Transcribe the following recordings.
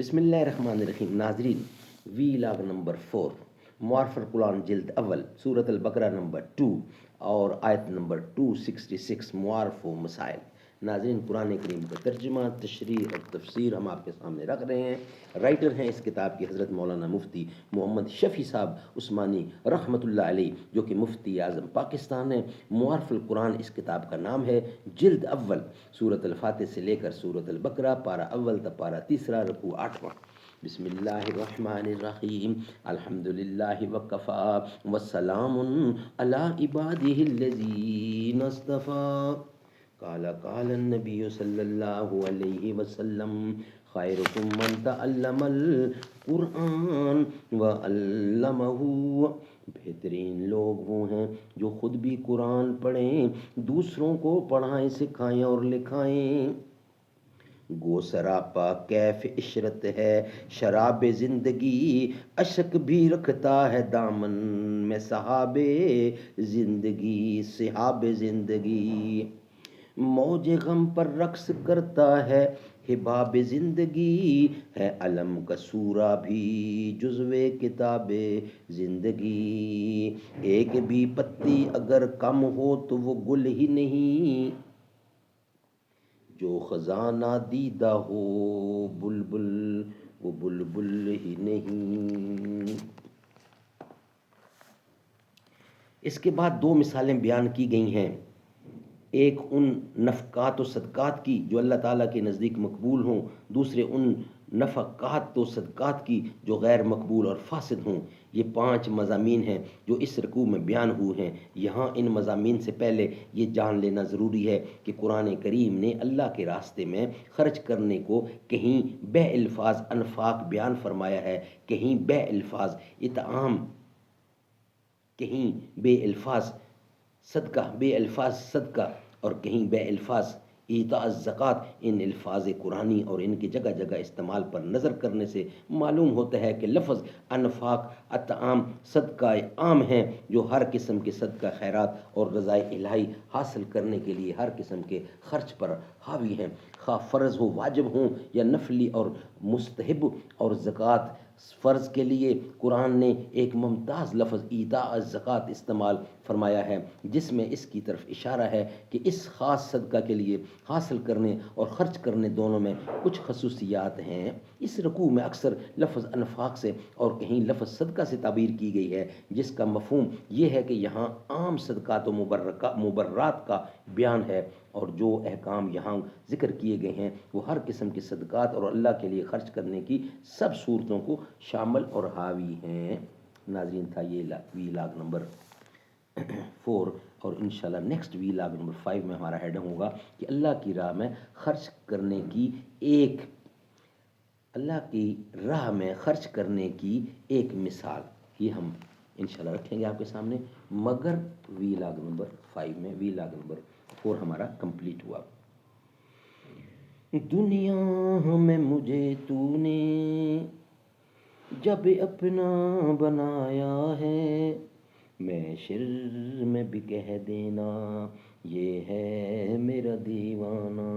بسم اللہ الرحمن الرحیم. ناظرین، وی لاگ نمبر 4، معارف القرآن جلد اول، سورۃ البقرہ نمبر 2 اور آیت نمبر 266، معارف و مسائل. ناظرین، قرآن کریم کا ترجمہ، تشریح اور تفسیر ہم آپ کے سامنے رکھ رہے ہیں. رائٹر ہیں اس کتاب کی حضرت مولانا مفتی محمد شفیع صاحب عثمانی رحمۃ اللہ علیہ، جو کہ مفتی اعظم پاکستان ہیں. معارف القرآن اس کتاب کا نام ہے. جلد اول، سورۃ الفاتح سے لے کر سورۃ البقرہ، پارہ اول تا پارہ تیسرا، رکوع 8واں. بسم اللہ الرحمن الرحیم. الحمد للہ وکفی وسلام علی عبادہ الذین اصطفی. قال النبی صلی اللہ علیہ وسلم: خیرکم من تعلم القرآن وعلمہ. بہترین لوگ وہ ہیں جو خود بھی قرآن پڑھیں، دوسروں کو پڑھائیں، سکھائیں اور لکھائیں. گو سراپا کیف عشرت ہے شراب زندگی، اشک بھی رکھتا ہے دامن میں صحاب زندگی. صحاب زندگی موج غم پر رقص کرتا ہے حباب زندگی، ہے علم کا سورہ بھی جزو کتاب زندگی. ایک بھی پتی اگر کم ہو تو وہ گل ہی نہیں، جو خزانہ دیدہ ہو بلبل وہ بلبل ہی نہیں. اس کے بعد دو مثالیں بیان کی گئی ہیں. ایک ان نفقات و صدقات کی جو اللہ تعالیٰ کے نزدیک مقبول ہوں، دوسرے ان نفقات و صدقات کی جو غیر مقبول اور فاسد ہوں. یہ 5 مضامین ہیں جو اس رکوع میں بیان ہوئے ہیں. یہاں ان مضامین سے پہلے یہ جان لینا ضروری ہے کہ قرآن کریم نے اللہ کے راستے میں خرچ کرنے کو کہیں بے الفاظ انفاق بیان فرمایا ہے، کہیں بے الفاظ اطعام، کہیں بے الفاظ صدقہ اور کہیں بے الفاظ ایتاء الزکوٰۃ. ان الفاظ قرآنی اور ان کی جگہ جگہ استعمال پر نظر کرنے سے معلوم ہوتا ہے کہ لفظ انفاق، اطعام، صدقہ عام ہیں جو ہر قسم کے صدقہ خیرات اور رضائے الہی حاصل کرنے کے لیے ہر قسم کے خرچ پر حاوی ہیں، خواہ فرض ہو، واجب ہوں یا نفلی اور مستحب. اور زکوٰۃ فرض کے لیے قرآن نے ایک ممتاز لفظ ایتاء الزکوٰۃ استعمال فرمایا ہے، جس میں اس کی طرف اشارہ ہے کہ اس خاص صدقہ کے لیے حاصل کرنے اور خرچ کرنے دونوں میں کچھ خصوصیات ہیں. اس رکوع میں اکثر لفظ انفاق سے اور کہیں لفظ صدقہ سے تعبیر کی گئی ہے، جس کا مفہوم یہ ہے کہ یہاں عام صدقات و مبررات کا بیان ہے، اور جو احکام یہاں ذکر کیے گئے ہیں وہ ہر قسم کے صدقات اور اللہ کے لیے خرچ کرنے کی سب صورتوں کو شامل اور حاوی ہیں. ناظرین، تھا یہ وی لاگ نمبر 4، اور انشاءاللہ نیکسٹ وی لاگ نمبر 5 میں ہمارا ہیڈنگ ہوگا کہ اللہ کی راہ میں خرچ کرنے کی ایک مثال. یہ ہم انشاءاللہ رکھیں گے آپ کے سامنے. مگر وی لاگ نمبر 5 میں، وی لاگ نمبر 4 ہمارا کمپلیٹ ہوا. دنیا میں مجھے تو نے جب اپنا بنایا ہے، میں شر میں بھی کہہ دینا یہ ہے میرا دیوانہ.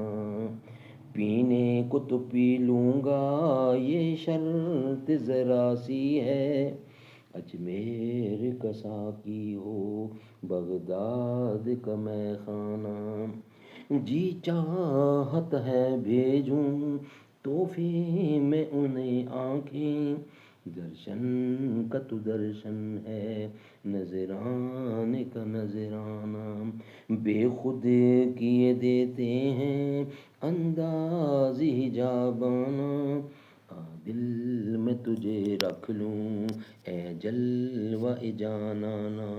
پینے کو تو پی لوں گا یہ شرط ذرا سی ہے، اجمیر کا ساقی ہو بغداد کا مے خانہ. جی چاہت ہے بھیجوں تحفے میں انہیں آنکھیں، درشن کا تو درشن ہے نذرانے کا نذرانہ. بے خود کیے دیتے ہیں انداز حجابانہ، دل میں تجھے رکھ لوں اے جلوہ جانانہ.